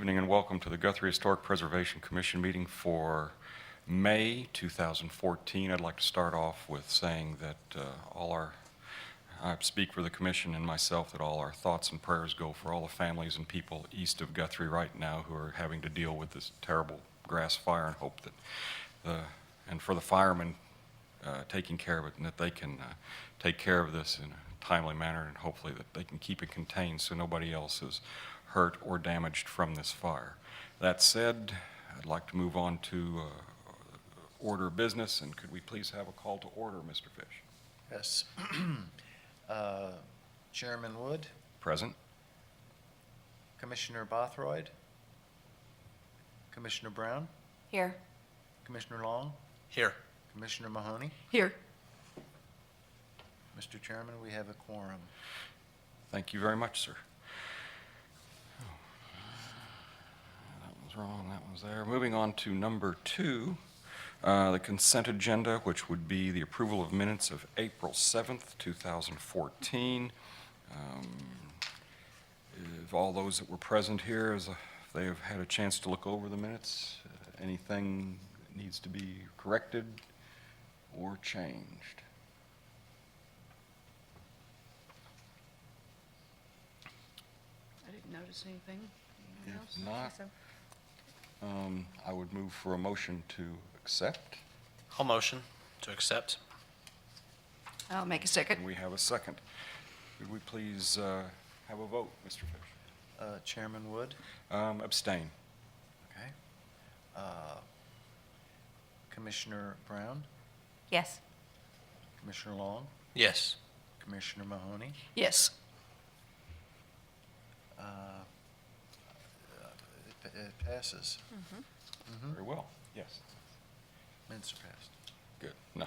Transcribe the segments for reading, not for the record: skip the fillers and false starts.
evening and welcome to the Guthrie Historic Preservation Commission meeting for May 2014. I'd like to start off with saying that I speak for the commission and myself, that all our thoughts and prayers go for all the families and people east of Guthrie right now who are having to deal with this terrible grass fire, and hope that, and for the firemen taking care of it, and that they can take care of this in a timely manner, and hopefully that they can keep it contained so nobody else is hurt or damaged from this fire. That said, I'd like to move on to order of business, and could we please have a call to order, Mr. Fish? Yes. Chairman Wood, Present. Commissioner Bothroyd, Commissioner Brown, Here. Commissioner Long, Here. Commissioner Mahoney. Here. Mr. Chairman, we have a quorum. Thank you very much, sir. That was wrong, that was there. Moving on to number 2, the consent agenda, which would be the approval of minutes of April 7th, 2014. If all those that were present here, if they have had a chance to look over the minutes, anything that needs to be corrected or changed? I didn't notice anything. Anyone else? If not, So- I would move for a motion to accept. I'll motion to accept. I'll make a second. And we have a second. Could we please have a vote, Mr. Fish? Chairman Wood, Abstain. okay. Commissioner Brown, Yes. Commissioner Long, Yes. Commissioner Mahoney. Yes. It passes. Very well, yes. Minutes are passed. Good, no.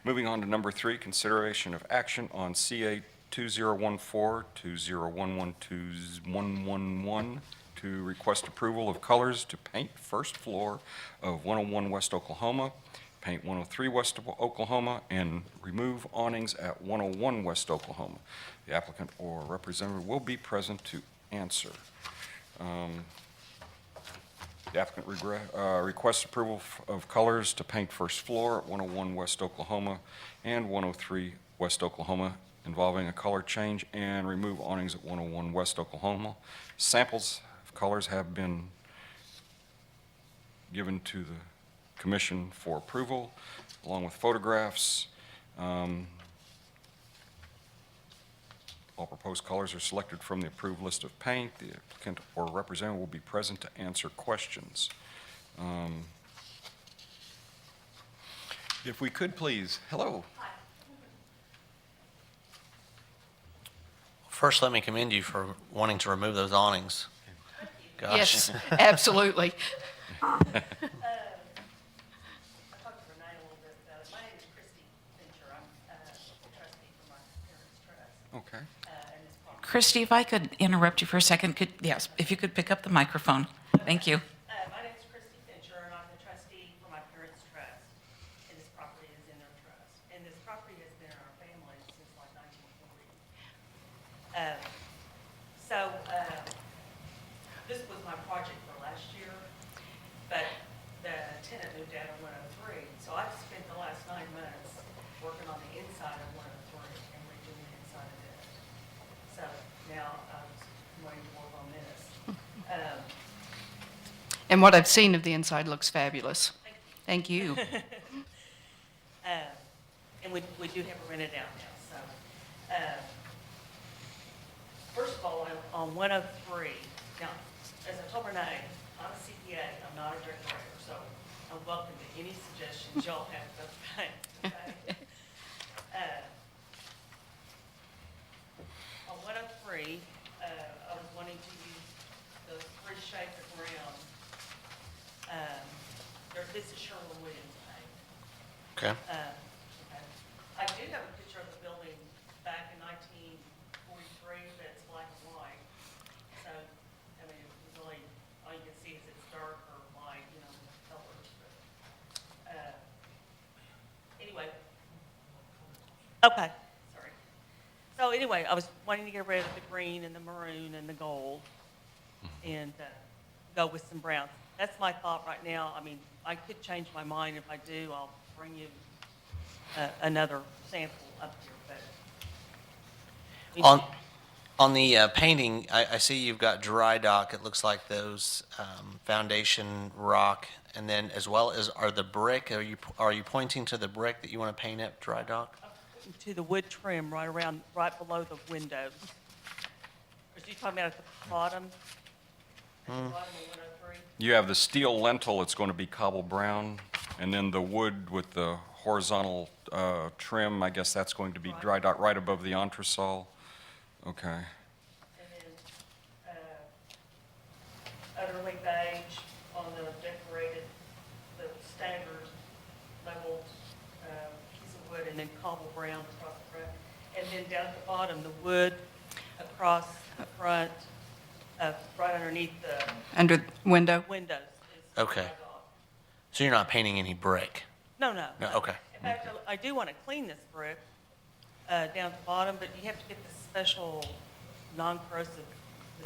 Moving on to number 3, consideration of action on CA 2014-20112111 to request approval of colors to paint first floor of 101 West Oklahoma, paint 103 West Oklahoma, and remove awnings at 101 West Oklahoma. The applicant or representative will be present to answer. The applicant requests approval of colors to paint first floor at 101 West Oklahoma and 103 West Oklahoma, involving a color change, and remove awnings at 101 West Oklahoma. Samples of colors have been given to the commission for approval, along with photographs. All proposed colors are selected from the approved list of paint. The applicant or representative will be present to answer questions. If we could please, hello. First, let me commend you for wanting to remove those awnings. Gosh. Yes, absolutely. I talked to Renee a little bit about it. My name is Christy Fincher. I'm a trustee for my parents' trust. Okay. And this property. Christy, if I could interrupt you for a second, yes, if you could pick up the microphone. Thank you. My name is Christy Fincher, and I'm the trustee for my parents' trust. And this property is in their trust. And this property has been in our family since like 1940. This was my project for last year, but the tenant moved out of 103. So I've spent the last 9 months working on the inside of 103 and redoing the inside of it. So now I'm wanting to work on this. And what I've seen of the inside looks fabulous. Thank you. And we do have it rented out now, so. First of all, on 103, now, as I told Renee, I'm a CPA, I'm not a decorator, so I'm welcome to any suggestions y'all have about paint, okay? On 103, I was wanting to use the bridge shape of ground. This is Sherwin-Williams paint. Okay. Okay. I do have a picture of the building back in 1943 that's black and white. So, I mean, really, all you can see is it's dark or light, you know, the colors. But, anyway. Okay, sorry. So anyway, I was wanting to get rid of the green and the maroon and the gold. and go with some browns. That's my thought right now. I mean, I could change my mind. If I do, I'll bring you another sample up here, but. On the painting, I see you've got dry dock. It looks like those foundation rock, and then as well as are the brick. Are you pointing to the brick that you want to paint at dry dock? To the wood trim right around, right below the windows. Are you talking about at the bottom? At the bottom of 103? You have the steel lintel, it's going to be cobble brown, and then the wood with the horizontal trim, I guess that's going to be dry dock right above the entresol. Okay. And then utterly beige on the decorated, the standard level piece of wood, and then cobble brown across the front. And then down at the bottom, the wood across the front, right underneath the Under window? windows. is Okay. dried off. So you're not painting any brick? No, no. No, okay. In fact, I do want to clean this brick down at the bottom, but you have to get this special non-corrosive.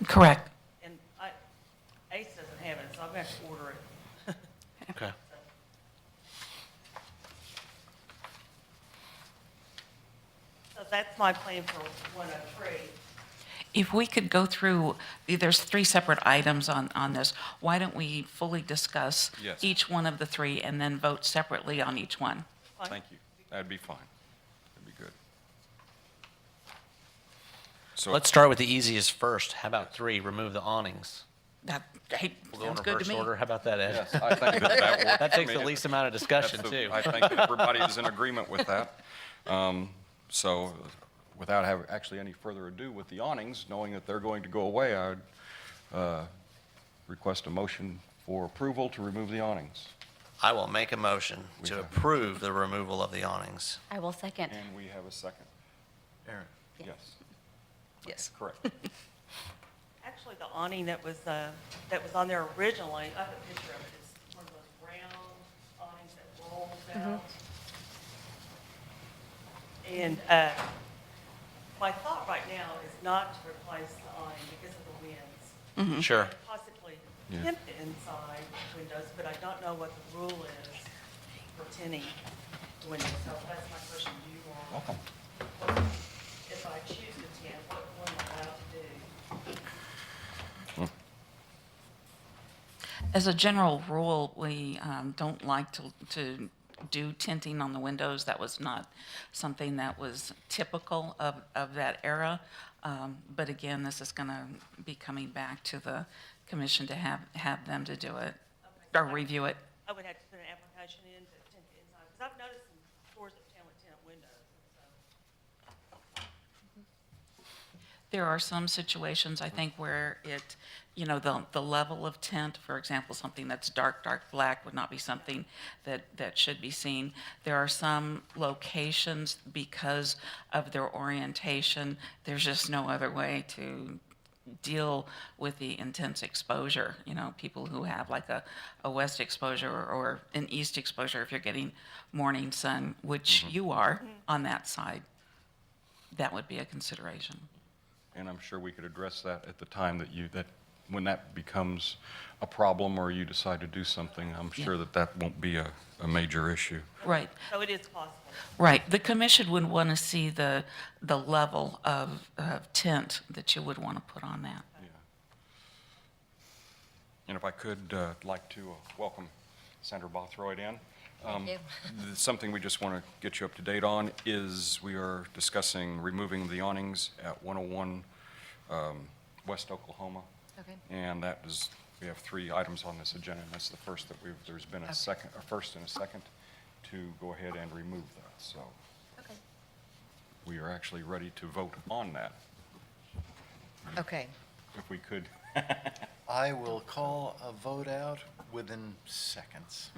Correct. And Ace doesn't have it, so I'm going to have to order it. Okay. So that's my plan for 103. If we could go through, there's 3 separate items on this. Why don't we fully discuss Yes. each one of the 3 and then vote separately on each one? Fine? Thank you. That'd be fine. That'd be good. So Let's start with the easiest first. How about 3, remove the awnings? That, hey, We'll go in sounds good to reverse me. order. How about that, Ed? yes, I think that works. That I takes mean, the least amount of discussion, too. I think that everybody is in agreement with that. So without having actually any further ado with the awnings, knowing that they're going to go away, I would request a motion for approval to remove the awnings. I will make a motion We to have- approve the removal of the awnings. I will second. And we have a second. Aaron? Yes. Yes, Yes. correct. Actually, the awning that was on there originally, I have a picture of it, it's one of those round awnings that rolls out. And my thought right now is not to replace the awning because of the winds. Sure. Possibly Yeah. tint the inside windows, but I don't know what the rule is for tinting the windows. So that's my question to you all. Welcome. If I choose to tint, what am I allowed to do? As a general rule, we don't like to do tinting on the windows. That was not something that was typical of that era. But again, this is going to be coming back to the commission to have them to do it or review it. I would have to put an application in to tint the inside, because I've noticed some stores that tint windows, so. There are some situations, I think, where it, the level of tint, for example, something that's dark black would not be something that should be seen. There are some locations, because of their orientation, there's just no other way to deal with the intense exposure. People who have like a west exposure or an east exposure, if you're getting morning sun, which you are on that side, that would be a consideration. And I'm sure we could address that at the time that when that becomes a problem or you decide to do something, I'm sure that won't be a major issue. Right, So it is possible. right. The commission would want to see the level of tint that you would want to put on that. Yeah. And if I could, like to welcome Sandra Bothroyd in. Thank you. Something we just want to get you up to date on is we are discussing removing the awnings at 101 West Oklahoma. Okay. And that is, we have 3 items on this agenda, and that's the first that there's been a first and a second to go ahead and remove that. So Okay. we are actually ready to vote on that, Okay. if we could. I will call a vote out within seconds.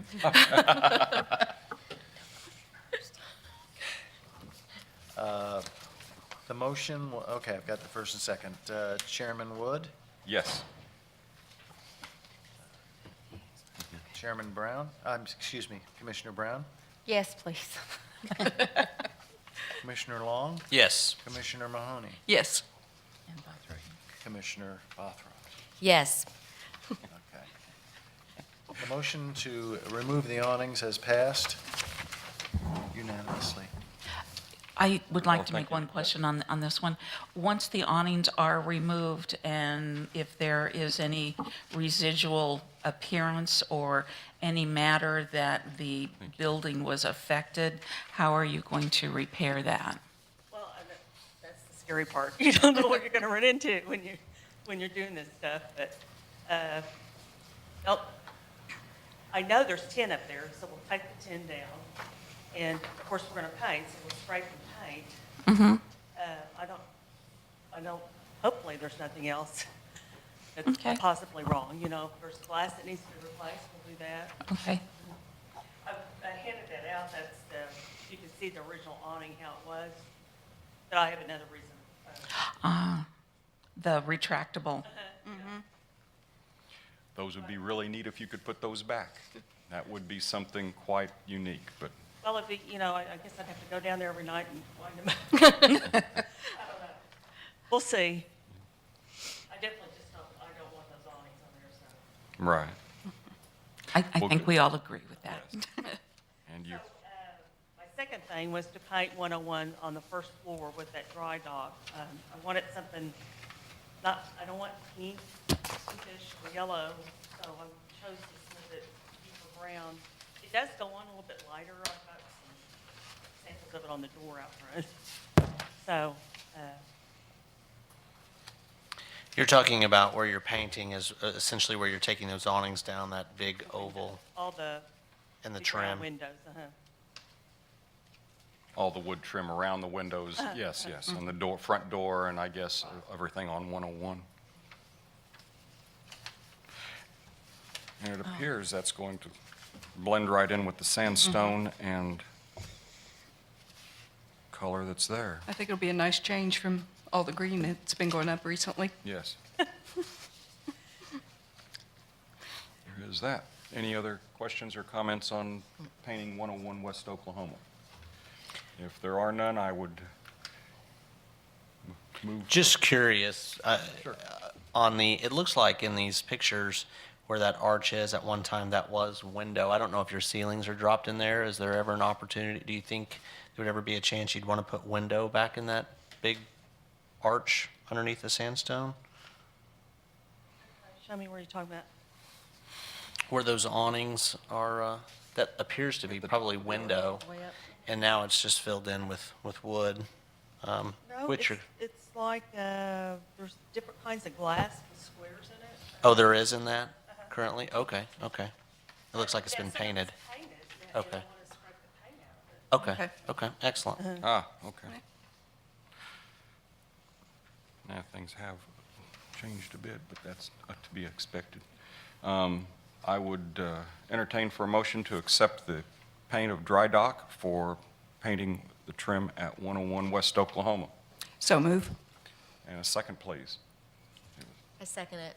The motion, okay, I've got the first and second. Chairman Wood, Yes. Chairman Brown, excuse me, Commissioner Brown, Yes, please. Commissioner Long, Yes. Commissioner Mahoney, Yes. Commissioner Bothroyd. Yes. Okay. The motion to remove the awnings has passed unanimously. I would Well, like to thank make you. one question on this one. Once the awnings are removed and if there is any residual appearance or any matter that the building was affected, how are you going to repair that? Well, that's the scary part. You don't know what you're going to run into when you're doing this stuff, but, well, I know there's tin up there, so we'll take the tin down. And of course, we're going to paint, so we'll spray some paint. Mm-hmm. I don't, hopefully there's nothing else that's Okay. possibly wrong. You know, if there's glass that needs to be replaced, we'll do that. Okay. I handed that out, that's you can see the original awning, how it was, but I have another reason. The retractable. Those would be really neat if you could put those back. That would be something quite unique, but Well, it'd be, you know, I guess I'd have to go down there every night and wind them up. I don't know. We'll see. I definitely just I don't want those awnings on there, so. right. I Well, think good. we all agree with that. And you, My second thing was to paint 101 on the first floor with that dry dock. I wanted something, I don't want pink, pinkish, or yellow, so I chose this little bit deeper brown. It does go on a little bit lighter. I've got some samples of it on the door out front. So, You're talking about where you're painting is essentially where you're taking those awnings down, that big oval all the and the big round trim. windows, all the wood trim around the windows, yes, yes, and the door, front door, and I guess everything on 101. And it appears that's going to blend right in with the sandstone and color that's there. I think it'll be a nice change from all the green that's been going up recently. Yes. There is that. Any other questions or comments on painting 101 West Oklahoma? If there are none, I would move. Just curious, Sure. on the, it looks like in these pictures where that arch is, at one time that was window. I don't know if your ceilings are dropped in there. Is there ever an opportunity? Do you think there would ever be a chance you'd want to put window back in that big arch underneath the sandstone? Show me where you're talking about. Where those awnings are, that appears to be probably window, and now it's just filled in with wood. No, Which it's, are, it's like, there's different kinds of glass with squares in it. oh, there is in that currently? Okay, okay. It looks like it's Yeah, been some of painted. it's painted, and Okay. I want to scrape the paint out of it. Okay, okay, excellent. Ah, okay. Now, things have changed a bit, but that's to be expected. I would entertain for a motion to accept the paint of dry dock for painting the trim at 101 West Oklahoma. So move. And a second, please. I second it.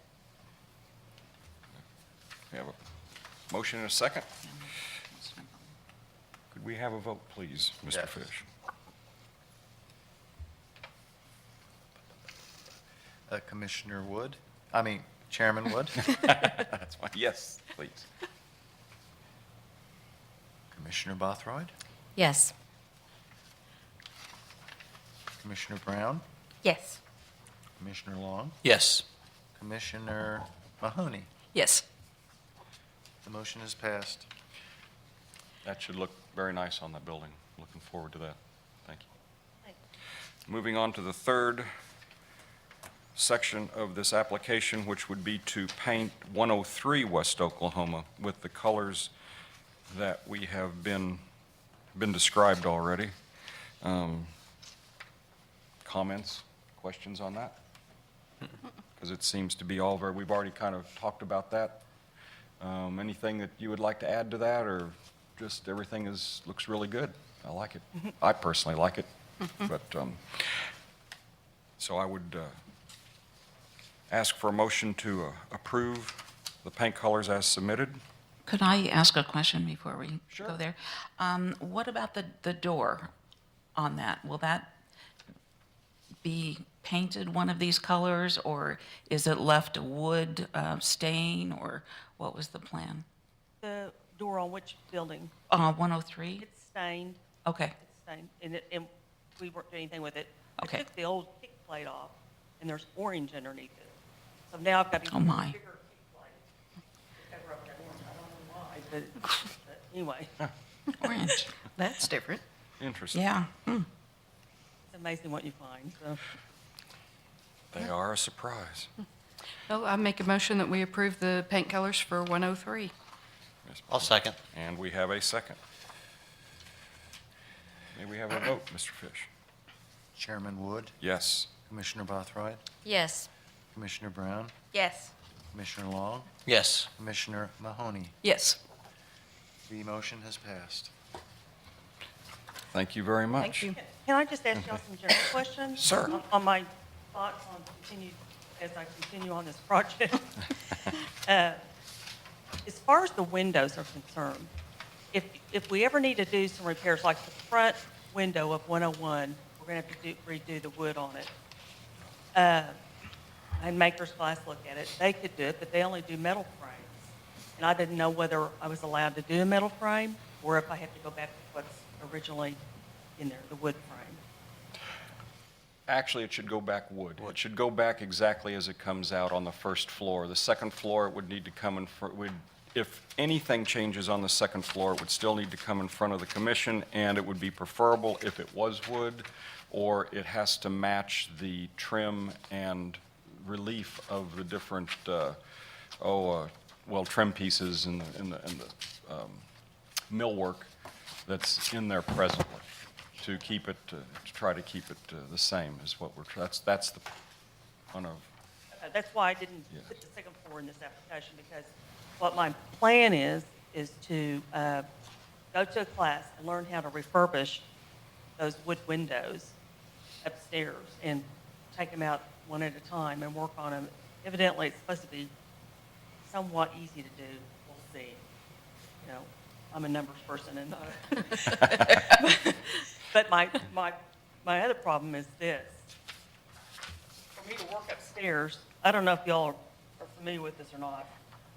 We have a motion and a second. Could we have a vote, please, Mr. Yes. Fish? Commissioner Wood, Chairman Wood, That's fine. Yes, please. Commissioner Bothroyd, Yes. Commissioner Brown, Yes. Commissioner Long, Yes. Commissioner Mahoney. Yes. The motion is passed. That should look very nice on that building. Looking forward to that. Thank you. Thank Moving on to the third section of this application, which would be to paint 103 West Oklahoma with the colors that we have been described already. Comments, questions on that? Because it seems to be all very, we've already kind of talked about that. Anything that you would like to add to that, or just everything looks really good? I like it. I personally like it. But, so I would ask for a motion to approve the paint colors as submitted. Could I ask a question before we Sure. go there? What about the door on that? Will that be painted one of these colors, or is it left a wood stain, or what was the plan? The door on which building? 103? It's stained. Okay, It's stained, and we weren't doing anything with it. Okay. I took the old kick plate off, and there's orange underneath it. So now I've got to Oh, use a my. bigger kick plate to cover up that orange. I don't know why, but anyway, orange. That's different. Interesting. Yeah. Hmm. it's amazing what you find, so. They are a surprise. Well, I make a motion that we approve the paint colors for 103. Yes, I'll second. And we have a second. May we have a vote, Mr. Fish? Chairman Wood, Yes. Commissioner Bothroyd, Yes. Commissioner Brown, Yes. Commissioner Long, Yes. Commissioner Mahoney. Yes. The motion has passed. Thank you very much. Thank you. Can I just ask y'all some general questions? Sir. On my thoughts on as I continue on this project. As far as the windows are concerned, if we ever need to do some repairs, like the front window of 101, we're going to have to redo the wood on it. And Maker's Glass look at it. They could do it, but they only do metal frames. And I didn't know whether I was allowed to do a metal frame or if I have to go back to what's originally in there, the wood frame. Actually, it should go back wood. It should go back exactly as it comes out on the first floor. The second floor, it would need to come in front, if anything changes on the second floor, it would still need to come in front of the commission, and it would be preferable if it was wood, or it has to match the trim and relief of the different, trim pieces and the millwork that's in there presently, to keep it, to try to keep it the same is what that's the, one of, That's why I didn't Yeah. put the second floor in this application, because what my plan is to go to a class and learn how to refurbish those wood windows upstairs and take them out one at a time and work on them. Evidently, it's supposed to be somewhat easy to do. We'll see. You know, I'm a numbers person and not. But my other problem is this. For me to work upstairs, I don't know if y'all are familiar with this or not,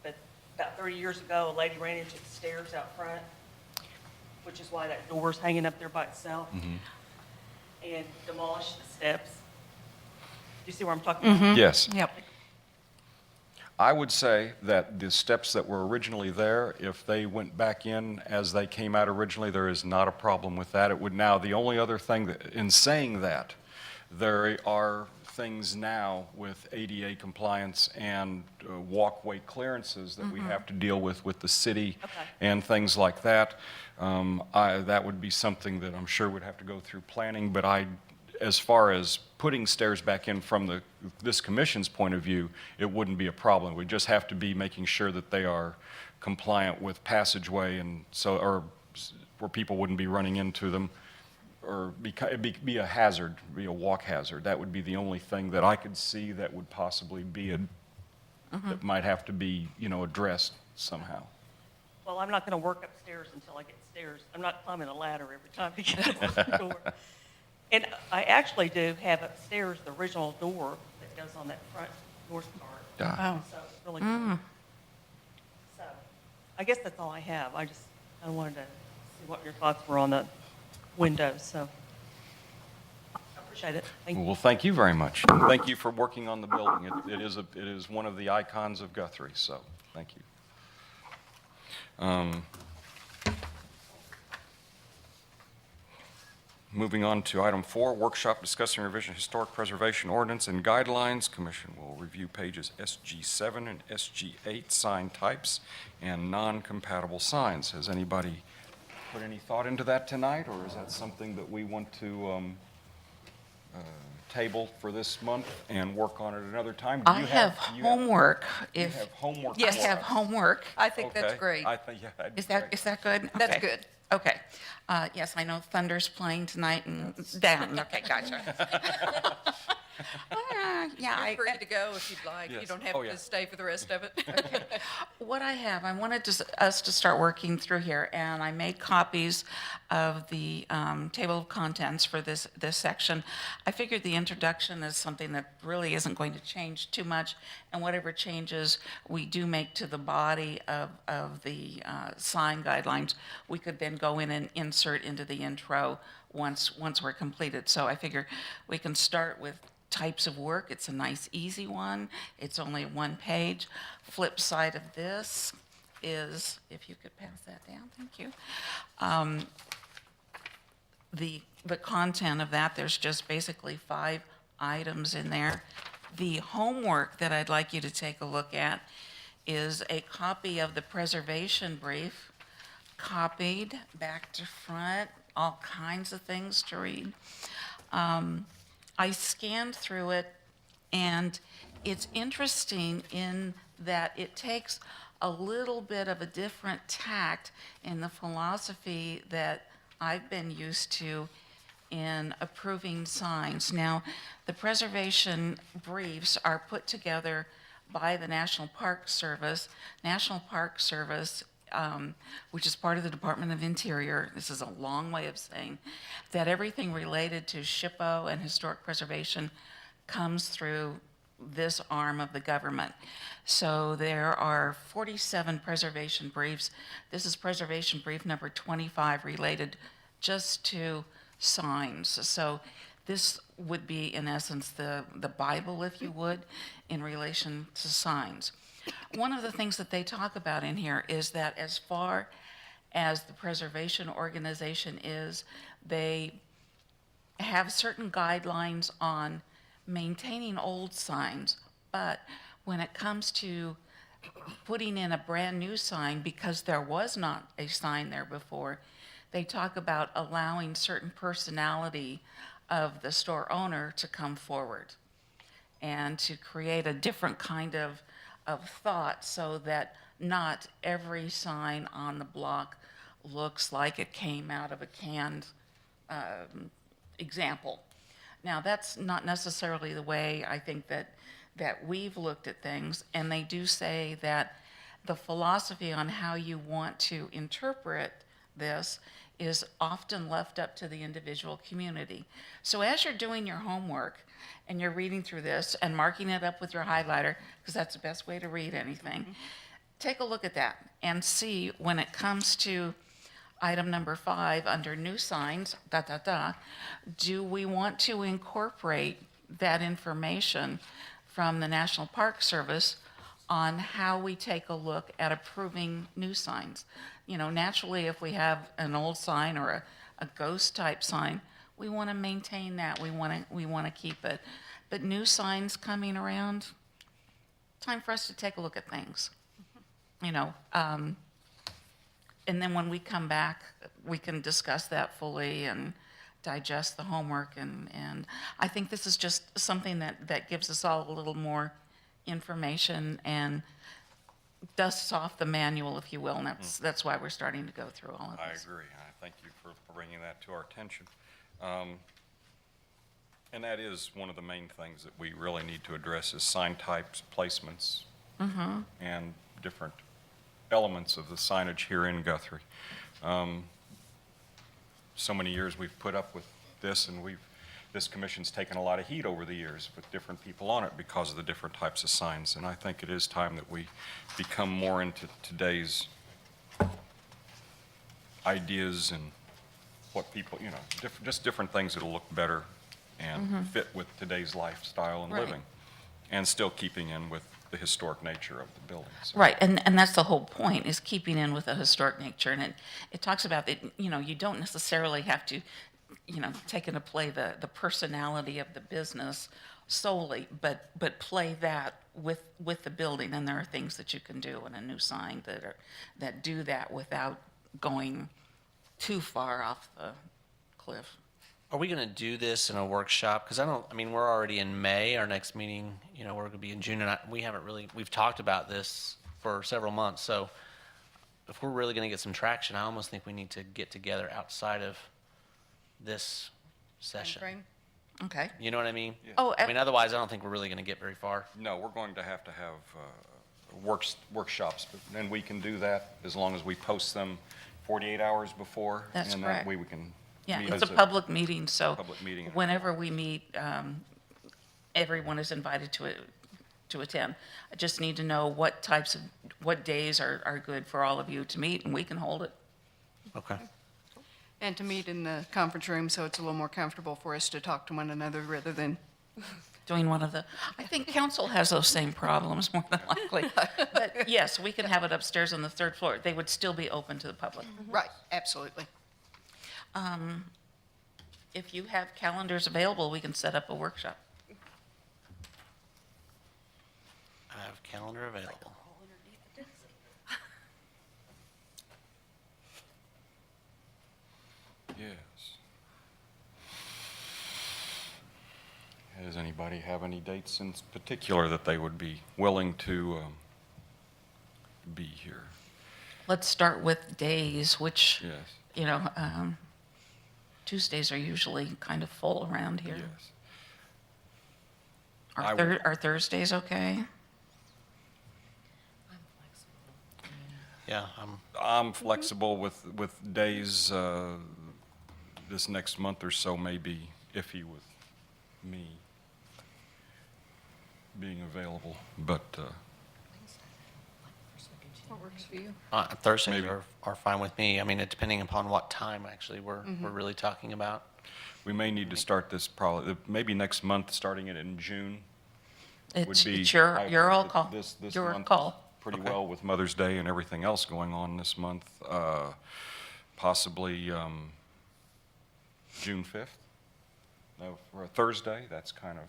but about 30 years ago, a lady ran into the stairs out front, which is why that door's hanging up there by itself, and demolished the steps. Do you see where I'm talking about? yes. Yep. I would say that the steps that were originally there, if they went back in as they came out originally, there is not a problem with that. It would now, the only other thing that, in saying that, there are things now with ADA compliance and walkway clearances that we have to deal with the city Okay. and things like that. That would be something that I'm sure would have to go through planning, but as far as putting stairs back in from this commission's point of view, it wouldn't be a problem. We just have to be making sure that they are compliant with passageway and so, or where people wouldn't be running into them, or it'd be a hazard, be a walk hazard. That would be the only thing that I could see that would possibly be that might have to be, addressed somehow. Well, I'm not going to work upstairs until I get stairs. I'm not climbing a ladder every time to get to the door. And I actually do have upstairs the original door that goes on that front north part. Oh. So it's really cool. So I guess that's all I have. I wanted to see what your thoughts were on the windows, so I appreciate it. Thank you. Well, thank you very much. Thank you for working on the building. It is one of the icons of Guthrie, so thank you. Moving on to item 4, workshop discussing revision historic preservation ordinance and guidelines. Commission will review pages SG7 and SG8 sign types and non-compatible signs. Has anybody put any thought into that tonight, or is that something that we want to table for this month and work on it another time? Do I you have homework. You If have homework. Yes, for have us? homework. I think that's Okay. great. I think, yeah. that'd be Is that great. good? That's Okay. good. Okay. Yes, I know Thunder's playing tonight and down. Okay, gotcha. Yeah, You're free to go if you'd like. You Yes. don't have Oh, yeah. to stay for the rest of it. what I have, I wanted us to start working through here, and I made copies of the table of contents for this section. I figured the introduction is something that really isn't going to change too much, and whatever changes we do make to the body of the sign guidelines, we could then go in and insert into the intro once we're completed. So I figure we can start with types of work. It's a nice, easy one. It's only one page. Flip side of this is, if you could pass that down, thank you. The content of that, there's just basically 5 items in there. The homework that I'd like you to take a look at is a copy of the preservation brief, copied back to front, all kinds of things to read. I scanned through it, and it's interesting in that it takes a little bit of a different tact in the philosophy that I've been used to in approving signs. Now, the preservation briefs are put together by the National Park Service. National Park Service, which is part of the Department of Interior, this is a long way of saying that everything related to SHPO and historic preservation comes through this arm of the government. So there are 47 preservation briefs. This is preservation brief number 25 related just to signs. So this would be, in essence, the Bible, if you would, in relation to signs. One of the things that they talk about in here is that as far as the preservation organization is, they have certain guidelines on maintaining old signs, but when it comes to putting in a brand new sign, because there was not a sign there before, they talk about allowing certain personality of the store owner to come forward and to create a different kind of thought so that not every sign on the block looks like it came out of a canned example. Now, that's not necessarily the way I think that we've looked at things, and they do say that the philosophy on how you want to interpret this is often left up to the individual community. So as you're doing your homework and you're reading through this and marking it up with your highlighter, because that's the best way to read anything, take a look at that and see when it comes to item number 5 under new signs, do we want to incorporate that information from the National Park Service on how we take a look at approving new signs? You know, naturally, if we have an old sign or a ghost type sign, we want to maintain that. We want to keep it. But new signs coming around, time for us to take a look at things. You know, and then when we come back, we can discuss that fully and digest the homework. And I think this is just something that gives us all a little more information and dusts off the manual, if you will, and that's why we're starting to go through all of I this. agree. I thank you for bringing that to our attention. And that is one of the main things that we really need to address is sign types, placements, and different elements of the signage here in Guthrie. So many years we've put up with this, and this commission's taken a lot of heat over the years with different people on it because of the different types of signs. And I think it is time that we become more into today's ideas and what people, you know, just different things that'll look better and fit with today's lifestyle and Right. living, and still keeping in with the historic nature of the buildings. Right, and that's the whole point, is keeping in with the historic nature. And it talks about that, you know, you don't necessarily have to, you know, take into play the personality of the business solely, but play that with the building. And there are things that you can do in a new sign that do that without going too far off the cliff. Are we going to do this in a workshop? Because I mean, we're already in May. Our next meeting, you know, we're going to be in June, and we've talked about this for several months. So if we're really going to get some traction, I almost think we need to get together outside of this session. Timeframe? Okay. You know what I mean? Yeah. Oh, I mean, otherwise, I don't think we're really going to get very far. No, we're going to have workshops, and we can do that as long as we post them 48 hours before. That's and correct. that way we can Yeah, meet it's a as public meeting, so public meeting. whenever we meet, everyone is invited to attend. I just need to know what days are good for all of you to meet, and we can hold it. Okay. And to meet in the conference room, so it's a little more comfortable for us to talk to one another rather than, Doing one of the, I think council has those same problems more than likely. But yes, we can have it upstairs on the third floor. They would still be open to the public. right, absolutely. If you have calendars available, we can set up a workshop. I have calendar available. Yes. Does anybody have any dates in particular that they would be willing to be here? Let's start with days, which, Yes. Tuesdays are usually kind of full around here. Yes. I Are would- are Thursdays okay? Yeah, I'm flexible with days. This next month or so may be iffy with me being available, but What works for you? Thursdays Maybe. are fine with me. I mean, depending upon what time, actually, we're really talking about. we may need to start this probably, maybe next month, starting it in June. would It's be. your all call. This Your month call. pretty Okay. well with Mother's Day and everything else going on this month. Possibly June 5th? No, for a Thursday, that's kind of,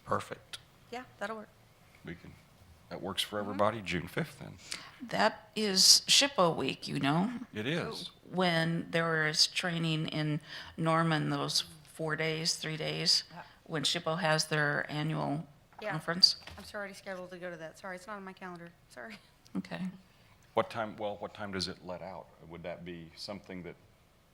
Perfect. Yeah, that'll work. that works for everybody, June 5th then. That is SHPO week, you know, It is. when there is training in Norman, those 4 days, 3 days, when SHPO has their annual Yeah. conference. I'm already scheduled to go to that. Sorry, it's not on my calendar. Sorry. Okay. What time does it let out? Would that be something that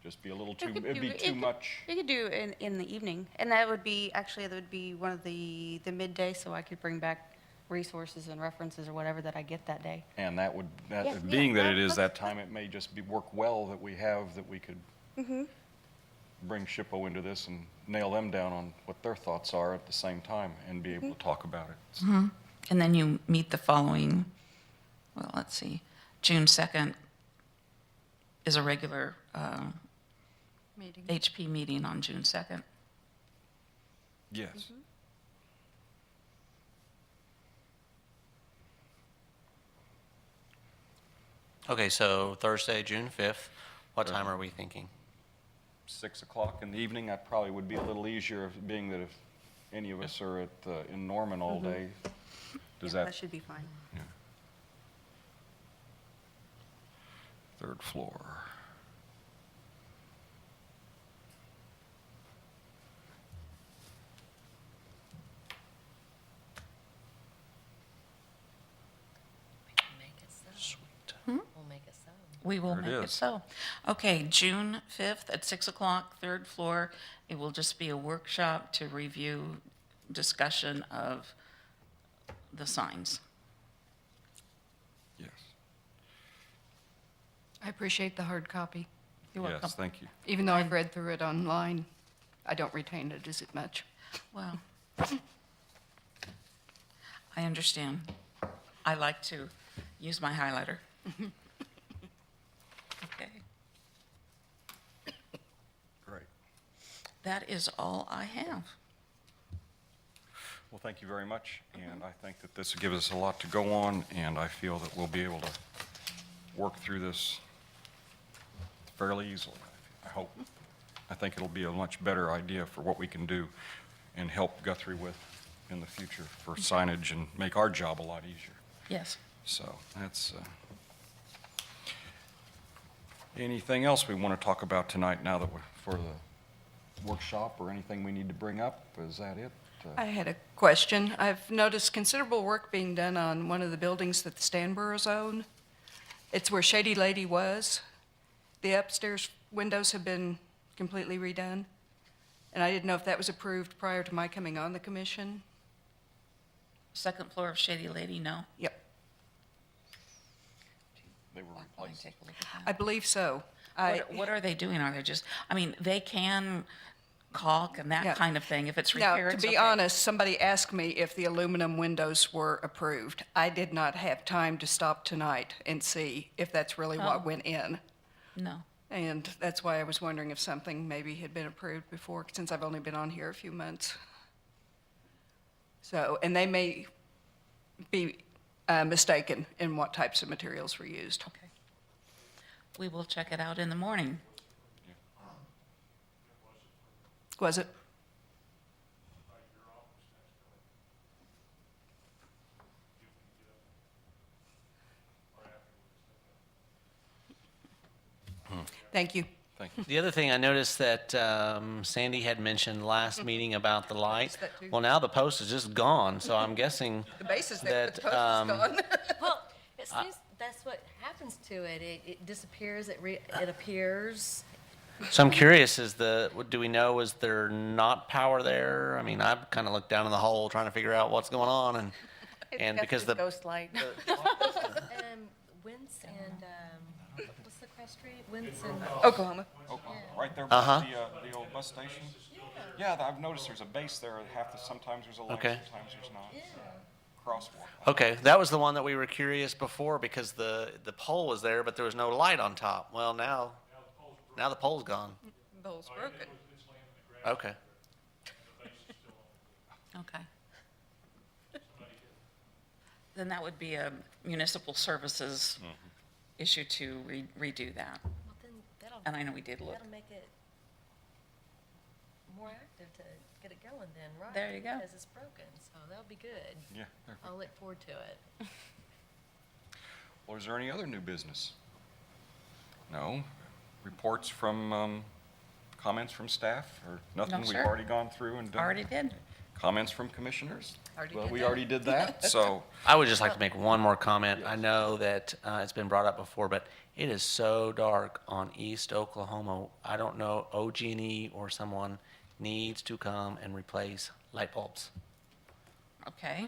just be a little too, It could it'd be do- too much? You could do in the evening, and that would be, actually, that would be one of the midday, so I could bring back resources and references or whatever that I get that day. And that would, Yeah, being that it yeah, is that time, it may just work well that we could bring SHPO into this and nail them down on what their thoughts are at the same time and be able to talk about it. And then you meet the following, well, let's see, June 2nd is a regular Meeting. HP meeting on June 2nd. Yes. Okay, so Thursday, June 5th, what time are we thinking? 6 o'clock in the evening, that probably would be a little easier, being that if any of us are in Norman all day. Does Yeah, that, should be fine. third floor? Make it so. Sweet. We'll make it so. We will There it make it is. so. Okay, June 5th at 6 o'clock, third floor. It will just be a workshop to review discussion of the signs. Yes. I appreciate the hard copy. You're welcome. Yes, thank you. Even though I've read through it online, I don't retain it as much. Well, I understand. I like to use my highlighter. Okay, Great. that is all I have. Well, thank you very much, and I think that this gives us a lot to go on, and I feel that we'll be able to work through this fairly easily, I hope. I think it'll be a much better idea for what we can do and help Guthrie with in the future for signage and make our job a lot easier. Yes. So that's, anything else we want to talk about tonight now that we're for the workshop, or anything we need to bring up? Is that it? I had a question. I've noticed considerable work being done on one of the buildings that the Stanboroughs own. It's where Shady Lady was. The upstairs windows have been completely redone. And I didn't know if that was approved prior to my coming on the commission. Second floor of Shady Lady, no? Yep, They were Let me replaced. take a look at I that. believe so. What are they doing? Are they just, I mean, they can caulk and Yeah. that kind of thing. If it's Now, repaired, to it's be okay. honest, somebody asked me if the aluminum windows were approved. I did not have time to stop tonight and see if that's really Oh. what went in. No. And that's why I was wondering if something maybe had been approved before, since I've only been on here a few months. So, and they may be mistaken in what types of materials were used. Okay. We will check it out in the morning. Was it? Thank you. Thank you. The other thing I noticed that Sandy had mentioned last meeting about the light. that too. Well, now the post is just gone, so I'm guessing The base is there, but the That, post is gone. Well, it seems that's what happens to it. It disappears, it appears. So I'm curious, do we know, is there not power there? I mean, I've kind of looked down in the hole trying to figure out what's going on, and because the, Ghost light. Wince and, what's the cross street? Wince and, Oklahoma. Oklahoma, right there Uh-huh. by the old bus station? Yeah, I've noticed there's a base there. Sometimes there's a light, Okay. sometimes there's not. Crosswalk. okay, that was the one that we were curious before because the pole was there, but there was no light on top. Well, now the pole's gone. Pole's broken. Okay. Okay. Then that would be a municipal services issue to redo that. well, then And I know we did look. that'll make it more active to get it going then, right? There you go. Because it's broken, so that'll be good. Yeah. I'll look forward to it. Well, is there any other new business? No? Reports from, comments from staff, or nothing we've sir. already gone through and done? Already did. Comments from commissioners? Already Well, did we that. already did that, so, I would just like to make one more comment. I know that it's been brought up before, but it is so dark on East Oklahoma. I don't know, OG&E or someone needs to come and replace light bulbs. Okay.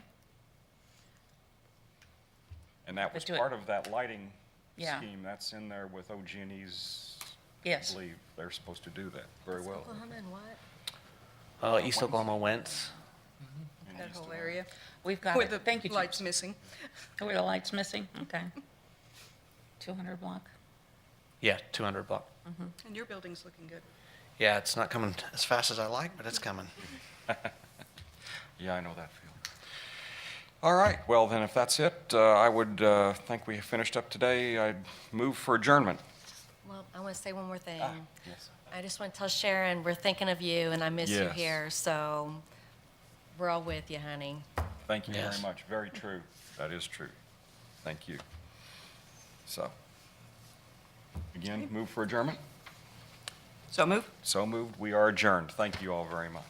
and that was But do it- part of that lighting Yeah. scheme. That's in there with OG&E's, I Yes. believe. They're supposed to do that very well. Oklahoma and what? East Oklahoma Wentz. in That East whole Oklahoma. area. We've got With it. the Thank you. lights missing. Where the light's missing? Okay. 200 block. Yeah, 200 block. And your building's looking good. Yeah, it's not coming as fast as I like, but it's coming. Yeah, I know that feeling. All right, well, then, if that's it, I would think we have finished up today. I'd move for adjournment. Well, I want to say one more thing. Yes. I just want to tell Sharon, we're thinking of you, and I miss you Yes. here, so we're all with you, honey. Thank you very Yes. much. Very true. That is true. Thank you. So, again, move for adjournment? So move. So moved. We are adjourned. Thank you all very much.